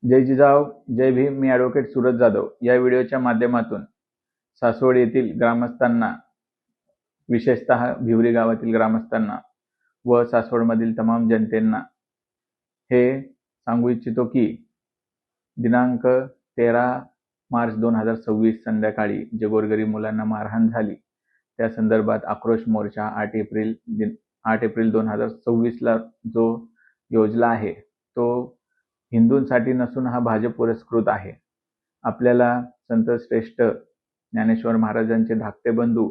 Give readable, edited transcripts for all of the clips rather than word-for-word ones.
जय जिजाऊ, जय भीम. मी advocate Suraj Jadhav. या व्हिडिओच्या माध्यमातून सासवड येथील ग्रामस्थांना, विशेषतः भिवरी गावातील ग्रामस्थांना व सासवडमधील तमाम जनतेंना हे सांगू इच्छितो की दिनांक 13 मार्च 2026 संध्याकाळी जे गोरगरीब मुलांना मारहाण झाली त्या संदर्भात आक्रोश मोर्चा 8 एप्रिल 2026 ला जो योजला आहे तो हिंदूंसाठी नसून हा भाजप पुरस्कृत आहे. आपल्याला संत श्रेष्ठ ज्ञानेश्वर महाराजांचे धाकटे बंधू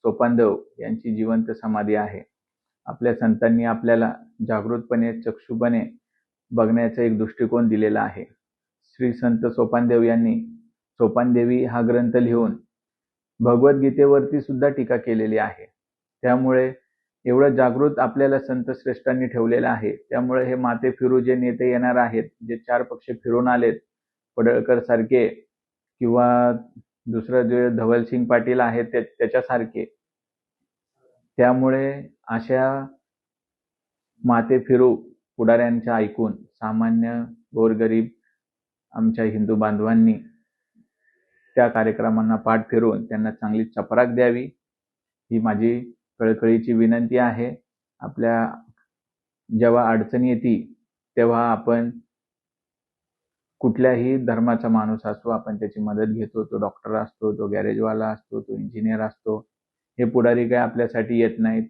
सोपानदेव यांची जिवंत समाधी आहे. आपल्या संतांनी आपल्याला जागृतपणे, चक्षुपणे बघण्याचा एक दृष्टिकोन दिलेला आहे. श्री संत सोपानदेव यांनी सोपानदेवी हा ग्रंथ लिहून भगवद्गीतेवरती सुद्धा टीका केलेली आहे. त्यामुळे एवढं जागृत आपल्याला संत श्रेष्ठांनी ठेवलेलं आहे. त्यामुळे हे माते फिरू जे नेते येणार आहेत, जे 4 पक्ष फिरून आलेत, पडळकर सारखे किंवा दुसरं जे धवलसिंग पाटील आहेत त्याच्यासारखे, त्यामुळे अशा माते फिरू पुढाऱ्यांच्या ऐकून सामान्य गोरगरीब आमच्या हिंदू बांधवांनी त्या कार्यक्रमांना पाठ फिरवून त्यांना चांगली चपराक द्यावी, ही माझी कळकळीची विनंती आहे. आपल्या जेव्हा अडचण येते तेव्हा आपण कुठल्याही धर्माचा माणूस असो, आपण त्याची मदत घेतो. तो डॉक्टर असतो, तो गॅरेजवाला असतो, तो इंजिनियर असतो. हे पुढारी काय आपल्यासाठी येत नाहीत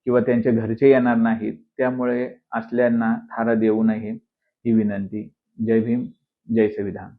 किंवा त्यांचे घरचे येणार नाहीत. त्यामुळे असल्यांना थारा देऊ नये, ही विनंती. जय भीम, जय संविधान.